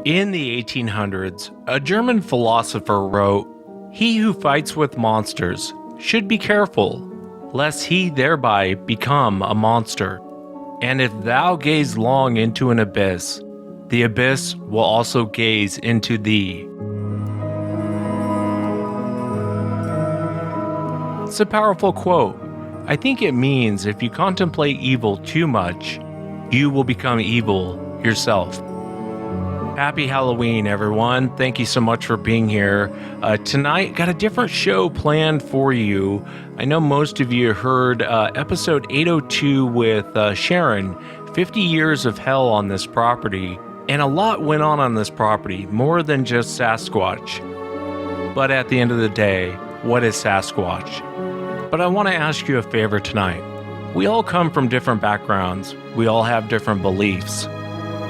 In the 1800s, a German philosopher wrote, "He who fights with monsters should be careful, lest he thereby become a monster. And if thou gaze long into an abyss, the abyss will also gaze into thee." It's a powerful quote. I think it means if you contemplate evil too much, you will become evil yourself. Happy Halloween, everyone. Thank you so much for being here. Tonight, got a different show planned for you. I know most of you heard episode 802 with Sharon, 50 years of hell on this property. And a lot went on this property, more than just Sasquatch. But at the end of the day, what is Sasquatch? But I want to ask you a favor tonight. We all come from different backgrounds. We all have different beliefs.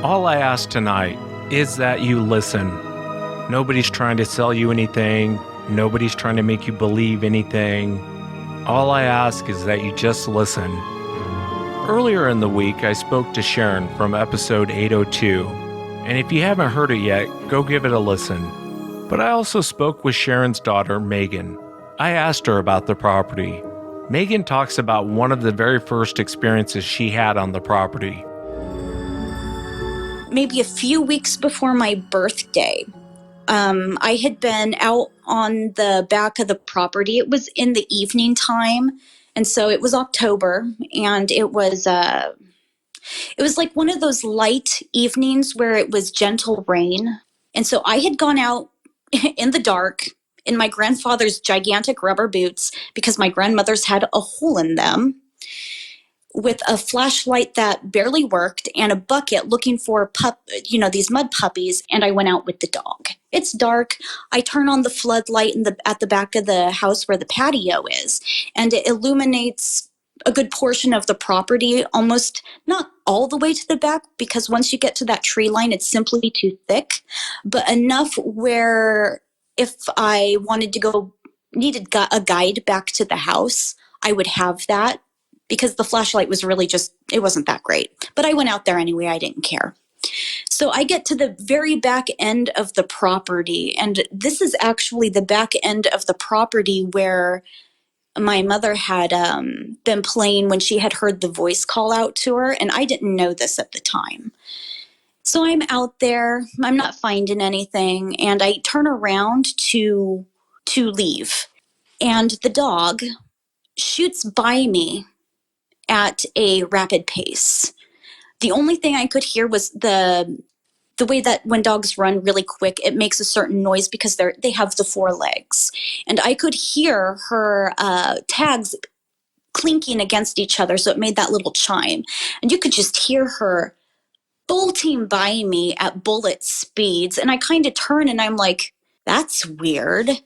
All I ask tonight is that you listen. Nobody's trying to sell you anything. Nobody's trying to make you believe anything. All I ask is that you just listen. Earlier in the week, I spoke to Sharon from episode 802. And if you haven't heard it yet, go give it a listen. But I also spoke with Sharon's daughter, Megan. I asked her about the property. Megan talks about one of the very first experiences she had on the property. Maybe a few weeks before my birthday, I had been out on the back of the property. It was in the evening time, and so it was October, and it was like one of those light evenings where it was gentle rain. And so I had gone out in the dark in my grandfather's gigantic rubber boots because my grandmother's had a hole in them, with a flashlight that barely worked and a bucket looking for these mud puppies. And I went out with the dog. It's dark. I turn on the floodlight at the back of the house where the patio is, and it illuminates a good portion of the property, almost not all the way to the back, because once you get to that tree line, it's simply too thick, but enough where if I needed a guide back to the house, I would have that. Because the flashlight was really it wasn't that great. But I went out there anyway, I didn't care. So I get to the very back end of the property, and this is actually the back end of the property where my mother had been playing when she had heard the voice call out to her, and I didn't know this at the time. So I'm out there, I'm not finding anything, and I turn around to leave. And the dog shoots by me at a rapid pace. The only thing I could hear was the way that when dogs run really quick, it makes a certain noise because they have the four legs. And I could hear her tags clinking against each other, so it made that little chime. And you could just hear her bolting by me at bullet speeds. And I kind of turn and I'm like, that's weird.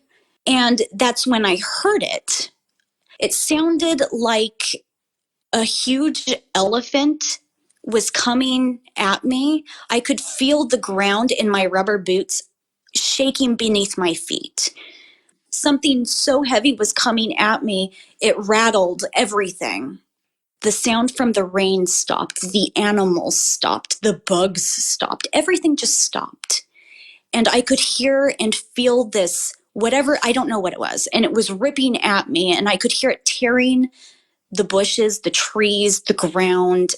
And that's when I heard it. It sounded like a huge elephant was coming at me. I could feel the ground in my rubber boots shaking beneath my feet. Something so heavy was coming at me, it rattled everything. The sound from the rain stopped, the animals stopped, the bugs stopped, everything just stopped. And I could hear and feel this, whatever, I don't know what it was, and it was ripping at me, and I could hear it tearing the bushes, the trees, the ground.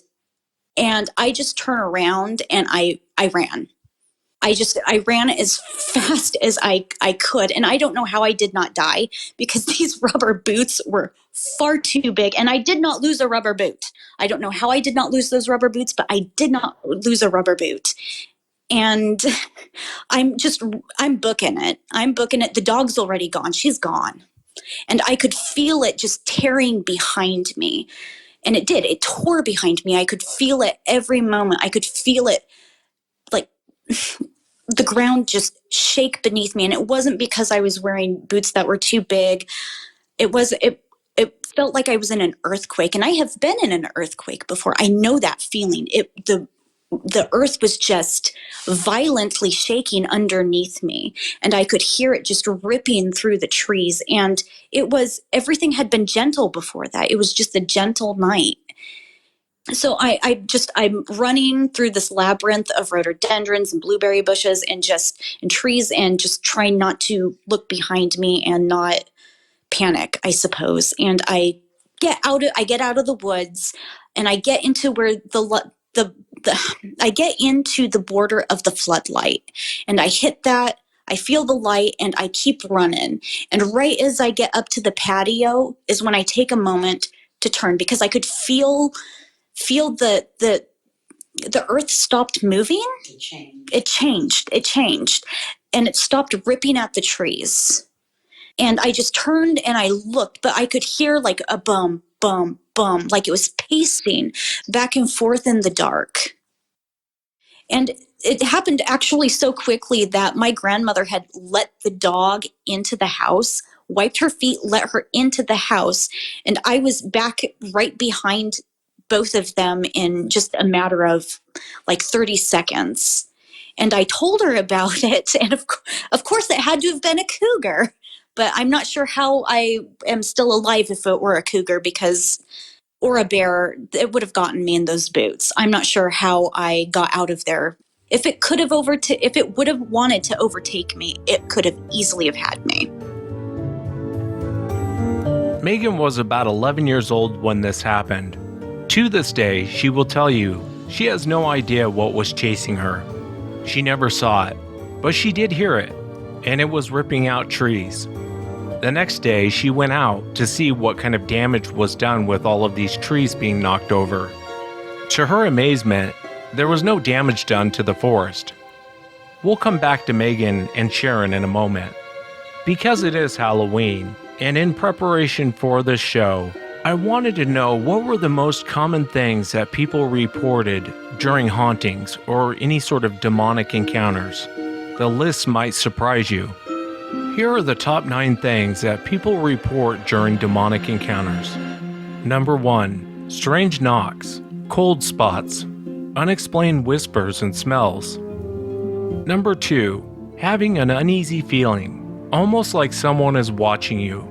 And I just turned around and I ran. I ran as fast as I could. And I don't know how I did not die, because these rubber boots were far too big. And I did not lose a rubber boot. I don't know how I did not lose those rubber boots, but I did not lose a rubber boot. And I'm booking it. The dog's already gone. She's gone. And I could feel it just tearing behind me. And it did. It tore behind me. I could feel it every moment. I could feel it, like the ground just shake beneath me. And it wasn't because I was wearing boots that were too big. It felt like I was in an earthquake. And I have been in an earthquake before. I know that feeling. The earth was just violently shaking underneath me, and I could hear it just ripping through the trees. And everything had been gentle before that. It was just a gentle night. So I'm running through this labyrinth of rhododendrons and blueberry bushes and trees, and just trying not to look behind me and not panic, I suppose. And I get out of the woods, and I get into where I get into the border of the floodlight, and I hit that. I feel the light, and I keep running. And right as I get up to the patio is when I take a moment to turn, because I could feel the earth stopped moving. It changed, and it stopped ripping at the trees. And I just turned and I looked, but I could hear like a bum, bum, bum, like it was pacing back and forth in the dark. And it happened actually so quickly that my grandmother had let the dog into the house, wiped her feet, let her into the house, and I was back right behind both of them in just a matter of like 30 seconds. And I told her about it, and of course it had to have been a cougar. But I'm not sure how I am still alive if it were a cougar, because or a bear, it would have gotten me in those boots. I'm not sure how I got out of there. If it would have wanted to overtake me, it could have easily have had me. Megan was about 11 years old when this happened. To this day, she will tell you she has no idea what was chasing her. She never saw it, but she did hear it, and it was ripping out trees. The next day, she went out to see what kind of damage was done with all of these trees being knocked over. To her amazement, there was no damage done to the forest. We'll come back to Megan and Sharon in a moment. Because it is Halloween, and in preparation for this show, I wanted to know what were the most common things that people reported during hauntings or any sort of demonic encounters. The list might surprise you. Here are the top 9 things that people report during demonic encounters. Number 1. Strange knocks, cold spots, unexplained whispers and smells. Number 2. Having an uneasy feeling, almost like someone is watching you.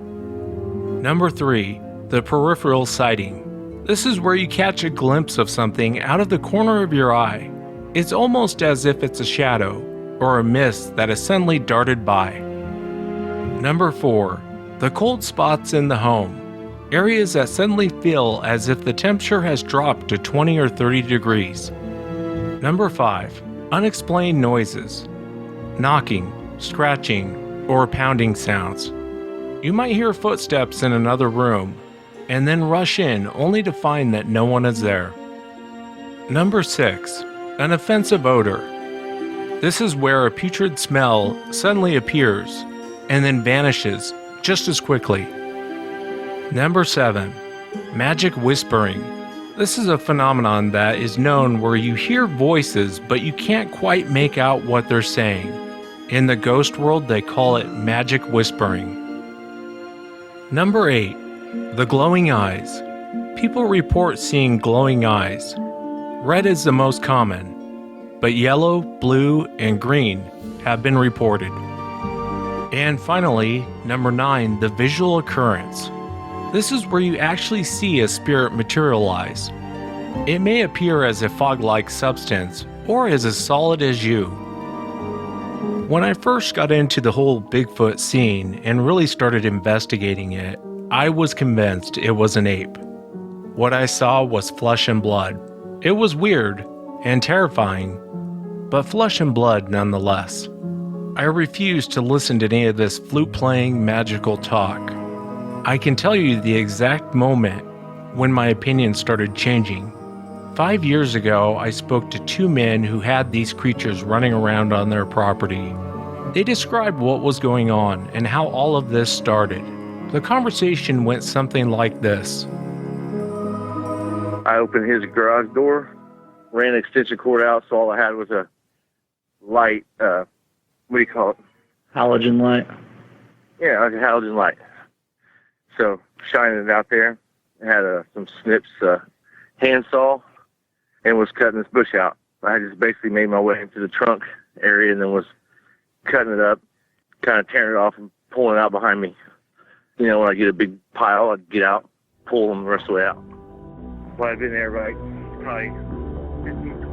Number 3. The peripheral sighting. This is where you catch a glimpse of something out of the corner of your eye. It's almost as if it's a shadow or a mist that has suddenly darted by. Number 4. The cold spots in the home. Areas that suddenly feel as if the temperature has dropped to 20 or 30 degrees. Number 5. Unexplained noises. Knocking, scratching, or pounding sounds. You might hear footsteps in another room, and then rush in only to find that no one is there. Number 6. An offensive odor. This is where a putrid smell suddenly appears and then vanishes just as quickly. Number 7. Magic whispering. This is a phenomenon that is known where you hear voices but you can't quite make out what they're saying. In the ghost world, they call it magic whispering. Number 8. The glowing eyes. People report seeing glowing eyes. Red is the most common, but yellow, blue, and green have been reported. And finally, number 9, the visual occurrence. This is where you actually see a spirit materialize. It may appear as a fog-like substance or as solid as you. When I first got into the whole Bigfoot scene and really started investigating it, I was convinced it was an ape. What I saw was flesh and blood. It was weird and terrifying, but flesh and blood nonetheless. I refused to listen to any of this flute-playing magical talk. I can tell you the exact moment when my opinion started changing. 5 years ago, I spoke to 2 men who had these creatures running around on their property. They described what was going on and how all of this started. The conversation went something like this. I opened his garage door, ran the extension cord out, so all I had was a light, what do you call it? Halogen light. Yeah, like a halogen light. So, shining it out there, I had some snips, handsaw, and was cutting this bush out. I just basically made my way into the trunk area and then was cutting it up, kind of tearing it off and pulling it out behind me. You know, when I get a big pile, I'd get out, pull them the rest of the way out. Well, I'd been there, right, probably 15,